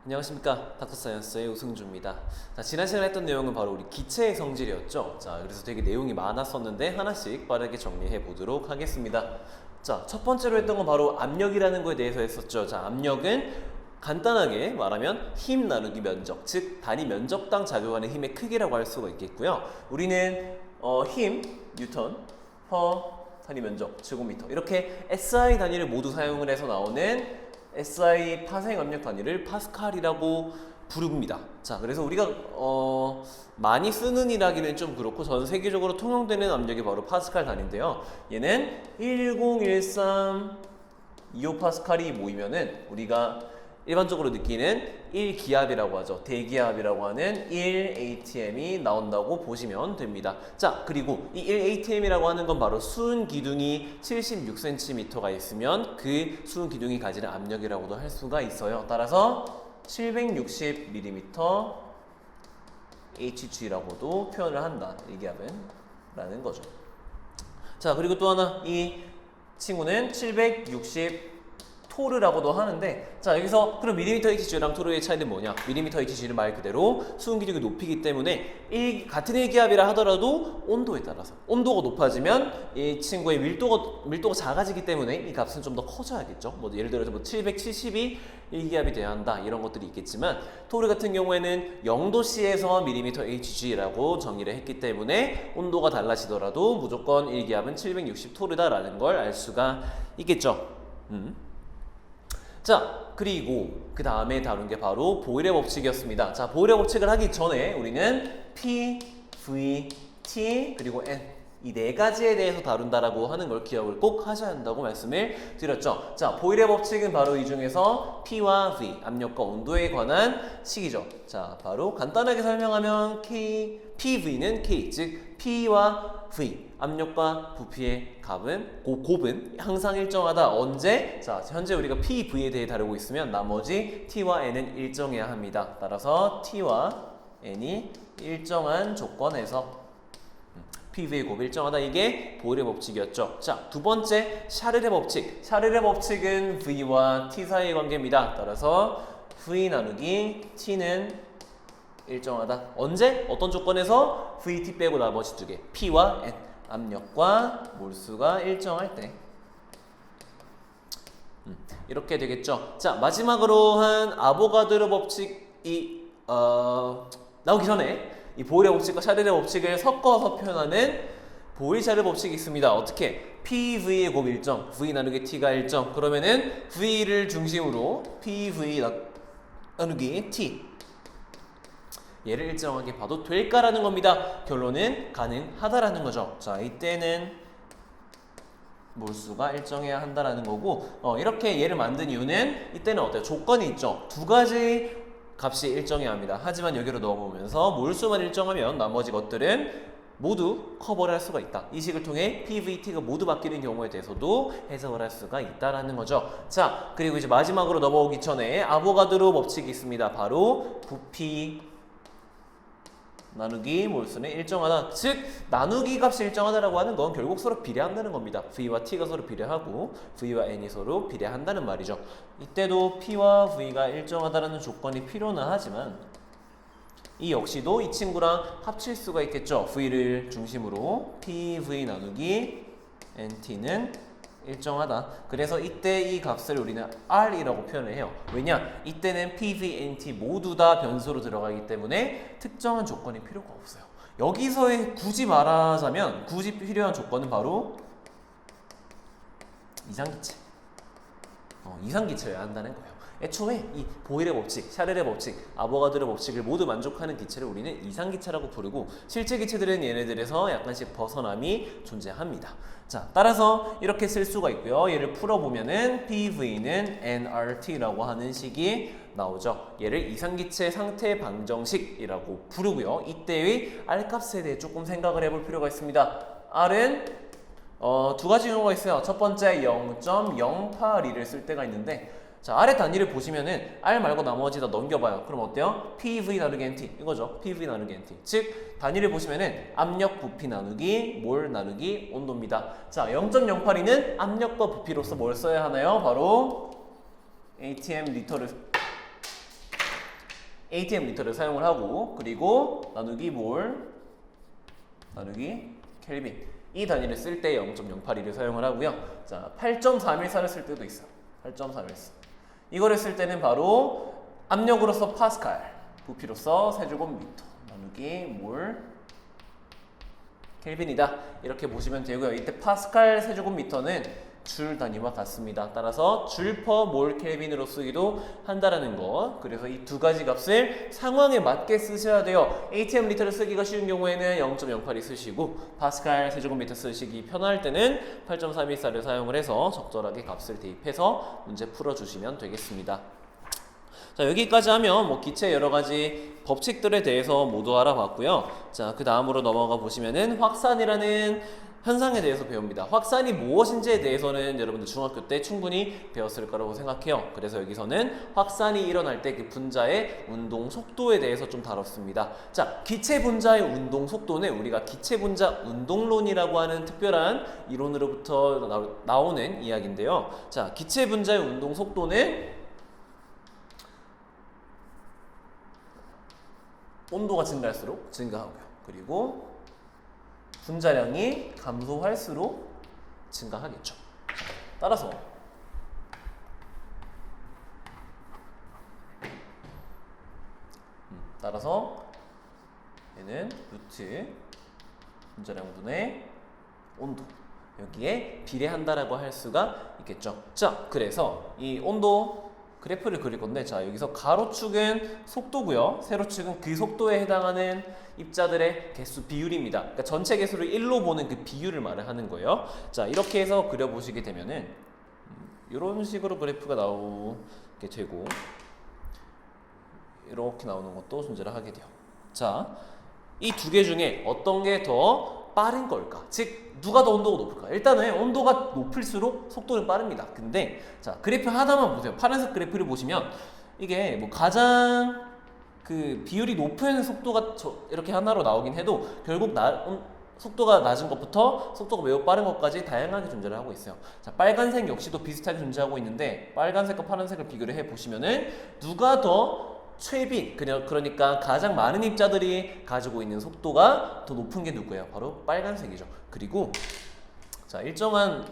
안녕하십니까, 닥터사이언스의 우승주입니다. 자, 지난 시간에 했던 내용은 바로 우리 기체의 성질이었죠. 자, 그래서 되게 내용이 많았었는데 하나씩 빠르게 정리해 보도록 하겠습니다. 자, 첫 번째로 했던 건 바로 압력이라는 거에 대해서 했었죠. 자, 압력은 간단하게 말하면 힘 나누기 면적, 즉 단위 면적당 작용하는 힘의 크기라고 할 수가 있겠고요. 우리는 힘, 뉴턴, 퍼 단위 면적, 제곱미터 이렇게 SI 단위를 모두 사용을 해서 나오는 SI 파생 압력 단위를 파스칼이라고 부릅니다. 자, 그래서 우리가 많이 쓰는 이라기는 좀 그렇고 전 세계적으로 통용되는 압력이 바로 파스칼 단위인데요. 얘는 1013 25파스칼이 모이면은 우리가 일반적으로 느끼는 1기압이라고 하죠. 대기압이라고 하는 1atm이 나온다고 보시면 됩니다. 자, 그리고 이 1atm이라고 하는 건 바로 수은 기둥이 76cm가 있으면 그 수은 기둥이 가지는 압력이라고도 할 수가 있어요. 따라서 760mm hg라고도 표현을 한다. 1기압은 라는 거죠. 자, 그리고 또 하나 이 친구는 760 토르라고도 하는데, 자, 여기서 그럼 밀리미터 HG랑 토르의 차이는 뭐냐? 밀리미터 HG는 말 그대로 수은 기둥의 높이기 때문에 같은 1기압이라 하더라도 온도에 따라서 온도가 높아지면 이 친구의 밀도가 작아지기 때문에 이 값은 좀 더 커져야겠죠. 뭐 예를 들어서 770이 1기압이 돼야 한다 이런 것들이 있겠지만 토르 같은 경우에는 0도씨에서 밀리미터 HG라고 정의를 했기 때문에 온도가 달라지더라도 무조건 1기압은 760 토르다라는 걸 알 수가 있겠죠. 자, 그리고 그 다음에 다룬 게 바로 보일의 법칙이었습니다. 자, 보일의 법칙을 하기 전에 우리는 P, V, T 그리고 N 이 네 가지에 대해서 다룬다라고 하는 걸 기억을 꼭 하셔야 한다고 말씀을 드렸죠. 자, 보일의 법칙은 바로 이 중에서 P와 V, 압력과 온도에 관한 식이죠. 자, 바로 간단하게 설명하면 PV는 K, 즉 P와 V, 압력과 부피의 곱은 항상 일정하다. 언제? 자, 현재 우리가 PV에 대해 다루고 있으면 나머지 T와 N은 일정해야 합니다. 따라서 T와 N이 일정한 조건에서 PV의 곱이 일정하다. 이게 보일의 법칙이었죠. 자, 두 번째 샤를의 법칙. 샤를의 법칙은 V와 T 사이의 관계입니다. 따라서 V 나누기 T는 일정하다. 언제? 어떤 조건에서? V, T 빼고 나머지 두 개. P와 N. 압력과 몰수가 일정할 때. 이렇게 되겠죠. 자, 마지막으로 한 아보가드로 법칙이 나오기 전에 이 보일의 법칙과 샤를의 법칙을 섞어서 표현하는 보일-샤를 법칙이 있습니다. 어떻게? PV의 곱 일정, V 나누기 T가 일정. 그러면은 V를 중심으로 PV 나누기 T 얘를 일정하게 봐도 될까라는 겁니다. 결론은 가능하다라는 거죠. 자, 이때는 몰수가 일정해야 한다라는 거고, 이렇게 얘를 만든 이유는 이때는 어때요? 조건이 있죠. 두 가지 값이 일정해야 합니다. 하지만 여기로 넣어보면서 몰수만 일정하면 나머지 것들은 모두 커버를 할 수가 있다. 이 식을 통해 PVT가 모두 바뀌는 경우에 대해서도 해석을 할 수가 있다라는 거죠. 자, 그리고 이제 마지막으로 넘어오기 전에 아보가드로 법칙이 있습니다. 바로 부피 나누기 몰수는 일정하다. 즉 나누기 값이 일정하다라고 하는 건 결국 서로 비례한다는 겁니다. V와 T가 서로 비례하고 V와 N이 서로 비례한다는 말이죠. 이때도 P와 V가 일정하다라는 조건이 필요는 하지만 이 역시도 이 친구랑 합칠 수가 있겠죠. V를 중심으로 PV 나누기 NT는 일정하다. 그래서 이때 이 값을 우리는 R이라고 표현을 해요. 왜냐? 이때는 PV, NT 모두 다 변수로 들어가기 때문에 특정한 조건이 필요가 없어요. 여기서의 굳이 말하자면 굳이 필요한 조건은 바로 이상기체. 이상기체여야 한다는 거예요. 애초에 이 보일의 법칙, 샤를의 법칙, 아보가드로 법칙을 모두 만족하는 기체를 우리는 이상기체라고 부르고 실제 기체들은 얘네들에서 약간씩 벗어남이 존재합니다. 자, 따라서 이렇게 쓸 수가 있고요. 얘를 풀어보면은 PV는 nRT라고 하는 식이 나오죠. 얘를 이상기체 상태 방정식이라고 부르고요. 이때의 R값에 대해 조금 생각을 해볼 필요가 있습니다. R은 두 가지 경우가 있어요. 첫 번째 0.082를 쓸 때가 있는데, 자, 아래 단위를 보시면은 R 말고 나머지 다 넘겨봐요. 그럼 어때요? PV 나누기 NT 이거죠. PV 나누기 NT. 즉 단위를 보시면은 압력 부피 나누기 몰 나누기 온도입니다. 자, 0.082는 압력과 부피로서 뭘 써야 하나요? 바로 ATM 리터를 atm 리터를 사용을 하고 그리고 나누기 몰 나누기 켈빈 이 단위를 쓸 때 0.082를 사용을 하고요. 자, 8.314를 쓸 때도 있어요. 8.314. 이거를 쓸 때는 바로 압력으로서 파스칼, 부피로서 세제곱미터 나누기 몰 켈빈이다. 이렇게 보시면 되고요. 이때 파스칼 세제곱미터는 줄 단위와 같습니다. 따라서 줄 퍼 몰 켈빈으로 쓰기도 한다라는 거. 그래서 이 두 가지 값을 상황에 맞게 쓰셔야 돼요. atm 리터를 쓰기가 쉬운 경우에는 0.082 쓰시고 파스칼 세제곱미터 쓰시기 편할 때는 8.314를 사용을 해서 적절하게 값을 대입해서 문제 풀어주시면 되겠습니다. 자, 여기까지 하면 뭐 기체 여러 가지 법칙들에 대해서 모두 알아봤고요. 자, 그 다음으로 넘어가 보시면은 확산이라는 현상에 대해서 배웁니다. 확산이 무엇인지에 대해서는 여러분들 중학교 때 충분히 배웠을 거라고 생각해요. 그래서 여기서는 확산이 일어날 때 그 분자의 운동 속도에 대해서 좀 다뤘습니다. 자, 기체 분자의 운동 속도는 우리가 기체 분자 운동론이라고 하는 특별한 이론으로부터 나오는 이야기인데요. 자, 기체 분자의 운동 속도는 온도가 증가할수록 증가하고요. 그리고 분자량이 감소할수록 증가하겠죠. 따라서 얘는 루트 분자량 분의 온도 여기에 비례한다라고 할 수가 있겠죠. 자, 그래서 이 온도 그래프를 그릴 건데, 자, 여기서 가로축은 속도고요. 세로축은 그 속도에 해당하는 입자들의 개수 비율입니다. 그러니까 전체 개수를 1로 보는 그 비율을 말을 하는 거예요. 자, 이렇게 해서 그려보시게 되면은 이런 식으로 그래프가 나오게 되고 이렇게 나오는 것도 존재를 하게 돼요. 자, 이 두 개 중에 어떤 게 더 빠른 걸까? 즉 누가 더 온도가 높을까? 일단은 온도가 높을수록 속도는 빠릅니다. 근데 자, 그래프 하나만 보세요. 파란색 그래프를 보시면 이게 뭐 가장 그 비율이 높은 속도가 이렇게 하나로 나오긴 해도 결국 속도가 낮은 것부터 속도가 매우 빠른 것까지 다양하게 존재를 하고 있어요. 자, 빨간색 역시도 비슷하게 존재하고 있는데 빨간색과 파란색을 비교를 해 보시면은 누가 더 최빈, 그러니까 가장 많은 입자들이 가지고 있는 속도가 더 높은 게 누구예요? 바로 빨간색이죠. 그리고 자, 일정한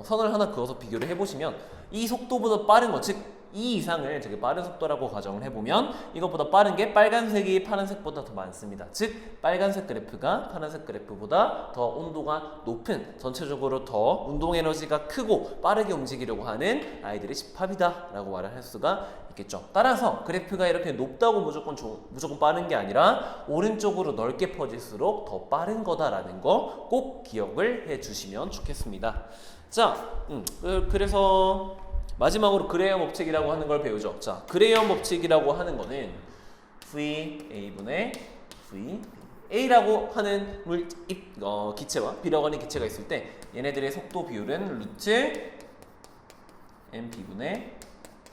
선을 하나 그어서 비교를 해보시면 이 속도보다 빠른 것, 즉 이 이상을 되게 빠른 속도라고 가정을 해보면 이것보다 빠른 게 빨간색이 파란색보다 더 많습니다. 즉 빨간색 그래프가 파란색 그래프보다 더 온도가 높은, 전체적으로 더 운동 에너지가 크고 빠르게 움직이려고 하는 아이들의 집합이다 라고 말을 할 수가 있겠죠. 따라서 그래프가 이렇게 높다고 무조건 빠른 게 아니라 오른쪽으로 넓게 퍼질수록 더 빠른 거다라는 거 꼭 기억을 해 주시면 좋겠습니다. 자, 그래서 마지막으로 그레이엄 법칙이라고 하는 걸 배우죠. 자, 그레이엄 법칙이라고 하는 거는 VA분의 V A라고 하는 기체와 B라고 하는 기체가 있을 때 얘네들의 속도 비율은 루트 MP분의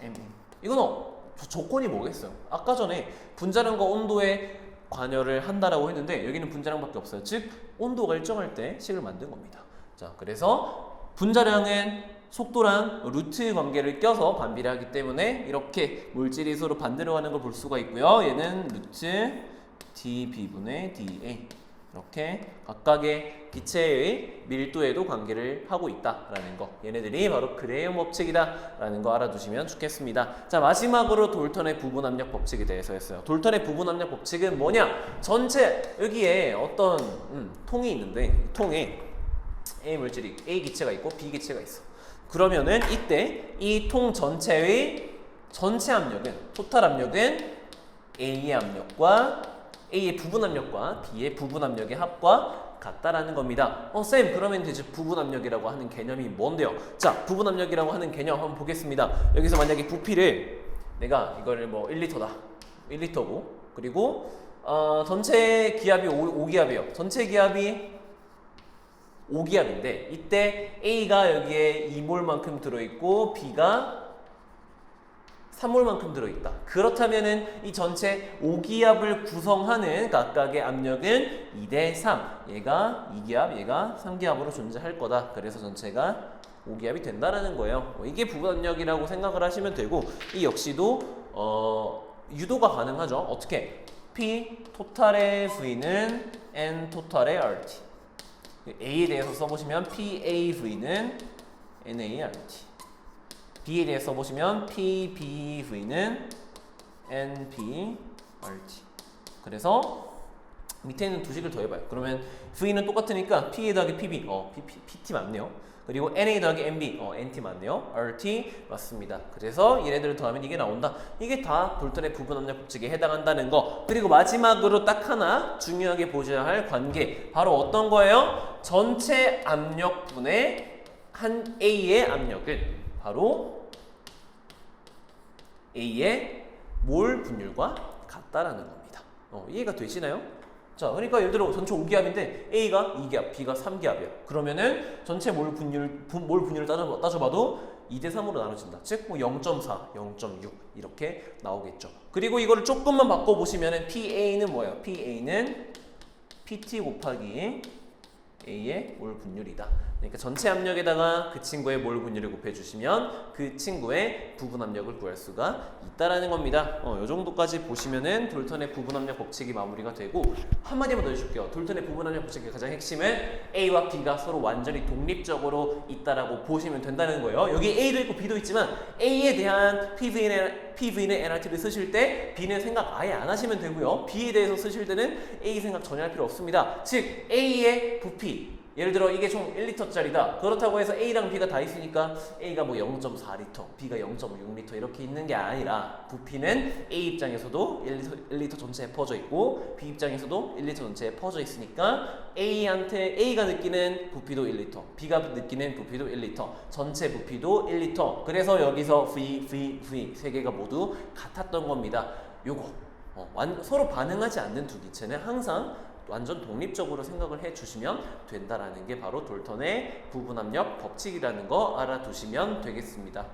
MA. 이건 조건이 뭐겠어요? 아까 전에 분자량과 온도에 관여를 한다라고 했는데 여기는 분자량밖에 없어요. 즉 온도가 일정할 때 식을 만든 겁니다. 자, 그래서 분자량은 속도랑 루트 관계를 껴서 반비례하기 때문에 이렇게 물질이 서로 반대로 가는 걸 볼 수가 있고요. 얘는 루트 dB분의 dA 이렇게 각각의 기체의 밀도에도 관계를 하고 있다라는 거, 얘네들이 바로 그레이엄 법칙이다라는 거 알아두시면 좋겠습니다. 자, 마지막으로 돌턴의 부분 압력 법칙에 대해서 했어요. 돌턴의 부분 압력 법칙은 뭐냐? 전체 여기에 어떤 통이 있는데 이 통에 A 물질이 A 기체가 있고 B 기체가 있어. 그러면은 이때 이 통 전체의 전체 압력은, 토탈 압력은 A의 압력과 A의 부분 압력과 B의 부분 압력의 합과 같다라는 겁니다. 쌤, 그러면 이제 부분 압력이라고 하는 개념이 뭔데요? 자, 부분 압력이라고 하는 개념 한번 보겠습니다. 여기서 만약에 부피를 내가 이거를 뭐 1리터다. 1리터고 그리고 전체 기압이 5기압이에요. 전체 기압이 5기압인데 이때 A가 여기에 2몰만큼 들어있고 B가 3몰만큼 들어있다. 그렇다면은 이 전체 5기압을 구성하는 각각의 압력은 2대3. 얘가 2기압, 얘가 3기압으로 존재할 거다. 그래서 전체가 5기압이 된다라는 거예요. 이게 부분 압력이라고 생각을 하시면 되고 이 역시도 유도가 가능하죠. 어떻게? P 토탈의 V는 N 토탈의 RT. A에 대해서 써보시면 PAV는 NART. B에 대해서 써보시면 PBV는 NPRT. 그래서 밑에 있는 두 식을 더해봐요. 그러면 V는 똑같으니까 P 더하기 PB, PT 맞네요. 그리고 NA 더하기 NB, NT 맞네요. RT 맞습니다. 그래서 얘네들을 더하면 이게 나온다. 이게 다 돌턴의 부분 압력 법칙에 해당한다는 거. 그리고 마지막으로 딱 하나 중요하게 보셔야 할 관계. 바로 어떤 거예요? 전체 압력분의 한 A의 압력을 바로 A의 몰 분율과 같다라는 겁니다. 이해가 되시나요? 자, 그러니까 예를 들어 전체 5기압인데 A가 2기압, B가 3기압이야. 그러면은 전체 몰 분율을 따져봐도 2대 3으로 나눠진다. 즉, 뭐 0.4, 0.6 이렇게 나오겠죠. 그리고 이거를 조금만 바꿔보시면은 PA는 뭐예요? PA는 PT 곱하기 A의 몰 분율이다. 그러니까 전체 압력에다가 그 친구의 몰 분율을 곱해주시면 그 친구의 부분 압력을 구할 수가 있다라는 겁니다. 이 정도까지 보시면은 돌턴의 부분 압력 법칙이 마무리가 되고, 한마디만 더 해줄게요. 돌턴의 부분 압력 법칙의 가장 핵심은 A와 B가 서로 완전히 독립적으로 있다라고 보시면 된다는 거예요. 여기 A도 있고 B도 있지만 A에 대한 PV는 NRT를 쓰실 때 B는 생각 아예 안 하시면 되고요. B에 대해서 쓰실 때는 A 생각 전혀 할 필요 없습니다. 즉 A의 부피, 예를 들어 이게 총 1리터짜리다. 그렇다고 해서 A랑 B가 다 있으니까 A가 뭐 0.4리터, B가 0.6리터 이렇게 있는 게 아니라 부피는 A 입장에서도 1리터 전체에 퍼져 있고 B 입장에서도 1리터 전체에 퍼져 있으니까 A가 느끼는 부피도 1리터, B가 느끼는 부피도 1리터, 전체 부피도 1리터. 그래서 여기서 V 세 개가 모두 같았던 겁니다. 요거 서로 반응하지 않는 두 기체는 항상 완전 독립적으로 생각을 해주시면 된다라는 게 바로 돌턴의 부분 압력 법칙이라는 거 알아두시면 되겠습니다.